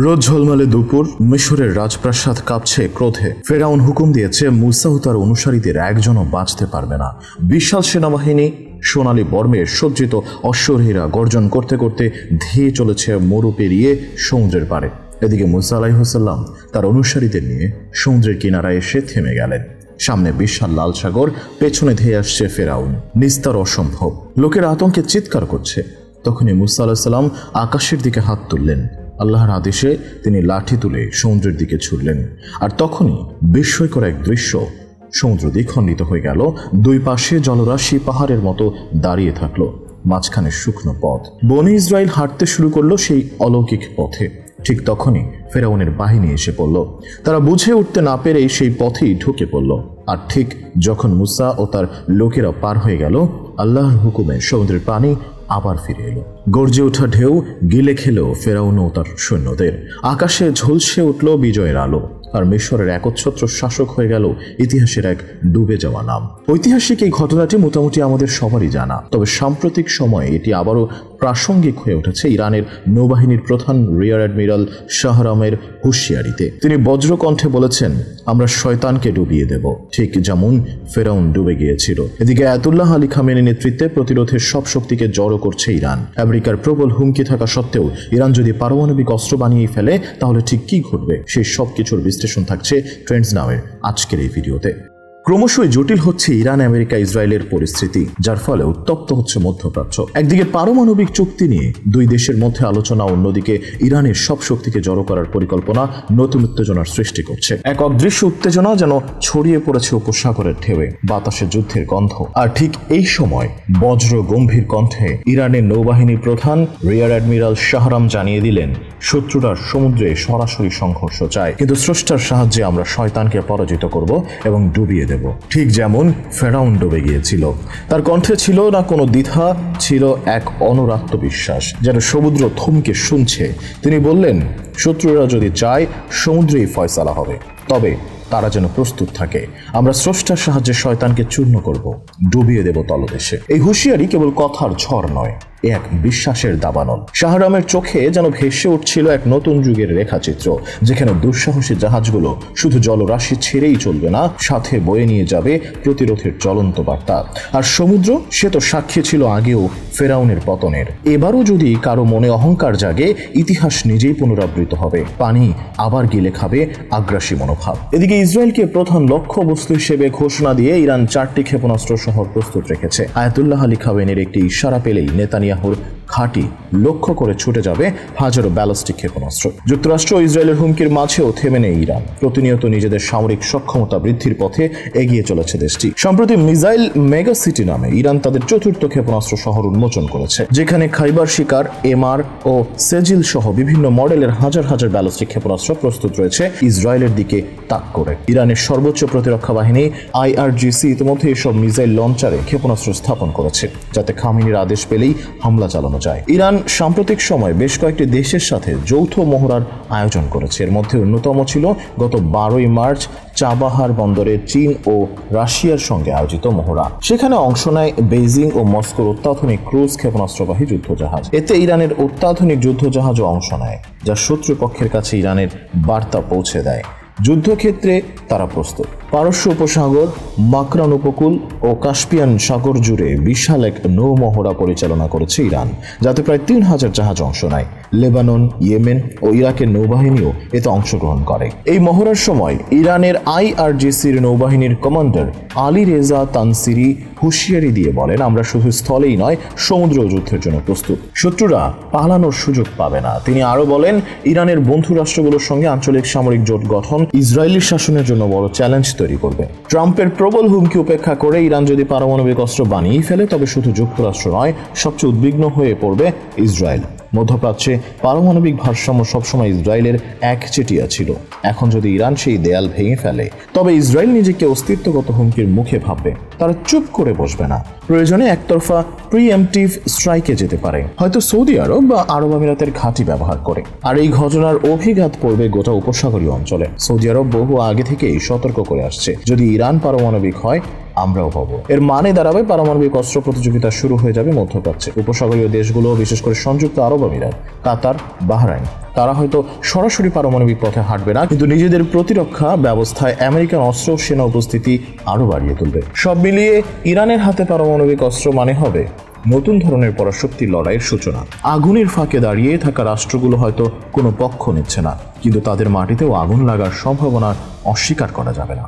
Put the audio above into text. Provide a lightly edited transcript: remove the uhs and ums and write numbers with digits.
রোদ ঝলমলে দুপুর, মিশরের রাজপ্রাসাদ কাঁপছে ক্রোধে। ফেরাউন হুকুম দিয়েছে মুসা ও তার অনুসারীদের একজনও বাঁচতে পারবে না। বিশাল সেনাবাহিনী সোনালী বর্মে সজ্জিত অশ্বরোহীরা গর্জন করতে করতে ধেয়ে চলেছে মরু পেরিয়ে সমুদ্রের পাড়ে। এদিকে মুসা আলাইহিসসালাম তার অনুসারীদের নিয়ে সমুদ্রের কিনারায় এসে থেমে গেলেন। সামনে বিশাল লাল সাগর, পেছনে ধেয়ে আসছে ফেরাউন। নিস্তার অসম্ভব, লোকের আতঙ্কে চিৎকার করছে। তখনই মুসা আলাইহিস সালাম আকাশের দিকে হাত তুললেন। আল্লাহর আদেশে তিনি লাঠি তুলে সমুদ্রের দিকে ছুড়লেন। আর তখনই বিস্ময়কর এক দৃশ্য, সমুদ্র দ্বিখণ্ডিত হয়ে গেল। দুই পাশে জলরাশি পাহাড়ের মতো দাঁড়িয়ে থাকলো, মাঝখানে শুকনো পথ। বনি ইসরাইল হাঁটতে শুরু করলো সেই অলৌকিক পথে। ঠিক তখনই ফেরাউনের বাহিনী এসে পড়ল। তারা বুঝে উঠতে না পেরে সেই পথেই ঢুকে পড়ল। আর ঠিক যখন মুসা ও তার লোকেরা পার হয়ে গেল, আল্লাহর হুকুমে সমুদ্রের পানি আবার ফিরে এলো। গর্জে ওঠা ঢেউ গিলে খেলো ফেরাউন ও তার সৈন্যদের। আকাশে ঝলসে উঠল বিজয়ের আলো। আর মিশরের একচ্ছত্র শাসক হয়ে গেল ইতিহাসের এক ডুবে যাওয়া নাম। ঐতিহাসিক এই ঘটনাটি মোটামুটি আমাদের সবারই জানা, তবে সাম্প্রতিক সময়ে এটি আবারও প্রাসঙ্গিক হয়ে উঠেছে ইরানের নৌবাহিনীর প্রধান রিয়ার অ্যাডমিরাল শাহরামের হুঁশিয়ারিতে। তিনি বজ্রকণ্ঠে বলেছেন, আমরা শয়তানকে ডুবিয়ে দেব, ঠিক যেমন ফেরাউন ডুবে গিয়েছিল। এদিকে আয়াতুল্লাহ আলী খামেনির নেতৃত্বে প্রতিরোধের সব শক্তিকে জড়ো করছে ইরান। আমেরিকার প্রবল হুমকি থাকা সত্ত্বেও ইরান যদি পারমাণবিক অস্ত্র বানিয়ে ফেলে তাহলে ঠিক কি ঘটবে, সেই সব কিছুর বিশ্লেষণ থাকছে ট্রেন্ডস নামের আজকের এই ভিডিওতে। ক্রমশই জটিল হচ্ছে ইরান আমেরিকা ইসরায়েলের পরিস্থিতি, যার ফলে উত্তপ্ত হচ্ছে মধ্যপ্রাচ্য। একদিকে পারমাণবিক চুক্তি নিয়ে দুই দেশের মধ্যে আলোচনা, অন্যদিকে ইরানের সব শক্তিকে জড়ো করার পরিকল্পনা নতুন উত্তেজনার সৃষ্টি করছে। এক অদৃশ্য উত্তেজনা যেন ছড়িয়ে পড়েছে উপসাগরের ঢেউয়ে, বাতাসে যুদ্ধের গন্ধ। আর ঠিক এই সময় বজ্র গম্ভীর কণ্ঠে ইরানের নৌবাহিনীর প্রধান রিয়ার অ্যাডমিরাল শাহরাম জানিয়ে দিলেন, শত্রুরা সমুদ্রে সরাসরি সংঘর্ষ চায়, কিন্তু স্রষ্টার সাহায্যে আমরা শয়তানকে পরাজিত করব এবং ডুবিয়ে দেব, ঠিক যেমন ফেরাউন ডুবে গিয়েছিল। তার কণ্ঠে ছিল না কোনো দ্বিধা, ছিল এক অনরাত্ম বিশ্বাস, যেন সমুদ্র থমকে শুনছে। তিনি বললেন, শত্রুরা যদি চায় সমুদ্রেই ফয়সালা হবে, তবে তারা যেন প্রস্তুত থাকে। আমরা স্রষ্টার সাহায্যে শয়তানকে চূর্ণ করব, ডুবিয়ে দেব তলদেশে। এই হুঁশিয়ারি কেবল কথার ঝড় নয়, এক বিশ্বাসের দাবানল। শাহরামের চোখে যেন ভেসে উঠছিল এক নতুন যুগের রেখাচিত্র, যেখানে দুঃসাহসী জাহাজগুলো শুধু জলরাশি ছেড়েই চলবে না, সাথে বয়ে নিয়ে যাবে প্রতিরোধের জ্বলন্ত বার্তা। আর সমুদ্র, সে তো সাক্ষী ছিল আগেও ফেরাউনের পতনের। এবারও যদি কারো মনে অহংকার জাগে, ইতিহাস নিজেই পুনরাবৃত হবে, পানি আবার গিলে খাবে আগ্রাসী মনোভাব। এদিকে ইসরায়েলকে প্রধান লক্ষ্যবস্তু হিসেবে ঘোষণা দিয়ে ইরান 4টি ক্ষেপণাস্ত্র সহ প্রস্তুত রেখেছে। আয়াতুল্লাহ আলী খামেনির একটি ইশারা পেলেই নেতানিয়াহুর ঘাঁটি লক্ষ্য করে ছুটে যাবে হাজারো ব্যালিস্টিক ক্ষেপণাস্ত্র। যুক্তরাষ্ট্র ও ইসরায়েলের হুমকির মাঝেও থেমে নেই ইরান। প্রতিনিয়ত নিজেদের সামরিক সক্ষমতা বৃদ্ধির পথে এগিয়ে চলেছে দেশটি। সম্প্রতি মিসাইল মেগা সিটি নামে ইরান তাদের 4র্থ ক্ষেপণাস্ত্র শহর উন্মোচন করেছে, যেখানে খাইবার শিকার, এমআর ও সেজিল সহ বিভিন্ন মডেলের হাজার হাজার ব্যালিস্টিক ক্ষেপণাস্ত্র প্রস্তুত রয়েছে ইসরায়েলের দিকে তাক করে। ইরানের সর্বোচ্চ প্রতিরক্ষা বাহিনী IRGC ইতিমধ্যে এসব মিসাইল লঞ্চারে ক্ষেপণাস্ত্র স্থাপন করেছে, যাতে খামেনির আদেশ পেলেই হামলা চালানো যায়। ইরান সাম্প্রতিক সময় বেশ কয়েকটি দেশের সাথে যৌথ মহড়ার আয়োজন করেছে। এর মধ্যে অন্যতম ছিল গত 12ই মার্চ চাবাহার বন্দরে চীন ও রাশিয়ার সঙ্গে আয়োজিত মহড়া। সেখানে অংশ নেয় বেইজিং ও মস্কোর অত্যাধুনিক ক্রুজ ক্ষেপণাস্ত্রবাহী যুদ্ধজাহাজ। এতে ইরানের অত্যাধুনিক যুদ্ধজাহাজও অংশ নেয়, যা শত্রুপক্ষের কাছে ইরানের বার্তা পৌঁছে দেয়, যুদ্ধক্ষেত্রে তারা প্রস্তুত। পারস্য উপসাগর, মাকরান উপকূল ও কাস্পিয়ান সাগর জুড়ে বিশাল এক নৌ মহড়া পরিচালনা করেছে ইরান, যাতে প্রায় 3000 জাহাজ অংশ নেয়। লেবানন, ইয়েমেন ও ইরাকের নৌবাহিনীও এতে অংশগ্রহণ করে। এই মহড়ার সময় ইরানের IRGCর নৌবাহিনীর কমান্ডার আলী রেজা তানসিরি হুঁশিয়ারি দিয়ে বলেন, আমরা শুধু স্থলেই নয়, সমুদ্র যুদ্ধের জন্য প্রস্তুত। শত্রুরা পালানোর সুযোগ পাবে না। তিনি আরো বলেন, ইরানের বন্ধু রাষ্ট্রগুলোর সঙ্গে আঞ্চলিক সামরিক জোট গঠন ইসরায়েলি শাসনের জন্য বড় চ্যালেঞ্জ তৈরি করবে। ট্রাম্পের প্রবল হুমকি উপেক্ষা করে ইরান যদি পারমাণবিক অস্ত্র বানিয়ে ফেলে, তবে শুধু যুক্তরাষ্ট্র নয়, সবচেয়ে উদ্বিগ্ন হয়ে পড়বে ইসরায়েল। মধ্যপ্রাচ্যে পারমাণবিক ভারসাম্য সবসময় ইসরায়েলের একচেটিয়া ছিল। এখন যদি ইরান সেই দেয়াল ভেঙে ফেলে, তবে ইসরায়েল নিজেকে অস্তিত্বগত হুমকির মুখে ভাববে। তারা চুপ করে বসবে না, প্রয়োজনে একতরফা প্রিএমটিভ স্ট্রাইকে যেতে পারে, হয়তো সৌদি আরব বা আরব আমিরাতের ঘাঁটি ব্যবহার করে। আর এই ঘটনার অভিঘাত পড়বে গোটা উপসাগরীয় অঞ্চলে। সৌদি আরব বহু আগে থেকেই সতর্ক করে আসছে, যদি ইরান পারমাণবিক হয় আমরাও পাবো। এর মানে দাঁড়াবে পারমাণবিক অস্ত্র প্রতিযোগিতা শুরু হয়ে যাবে মধ্যপ্রাচ্যে। উপসাগরীয় দেশগুলো, বিশেষ করে সংযুক্ত আরব আমিরাত, কাতার, বাহরাইন, তারা হয়তো সরাসরি পারমাণবিক পথে হাঁটবে না, কিন্তু নিজেদের প্রতিরক্ষা ব্যবস্থায় আমেরিকান অস্ত্র সেনা উপস্থিতি আরো বাড়িয়ে তুলবে। সব মিলিয়ে ইরানের হাতে পারমাণবিক অস্ত্র মানে হবে নতুন ধরনের পরাশক্তি লড়াইয়ের সূচনা। আগুনের ফাঁকে দাঁড়িয়ে থাকা রাষ্ট্রগুলো হয়তো কোনো পক্ষ নিচ্ছে না, কিন্তু তাদের মাটিতেও আগুন লাগার সম্ভাবনা অস্বীকার করা যাবে না।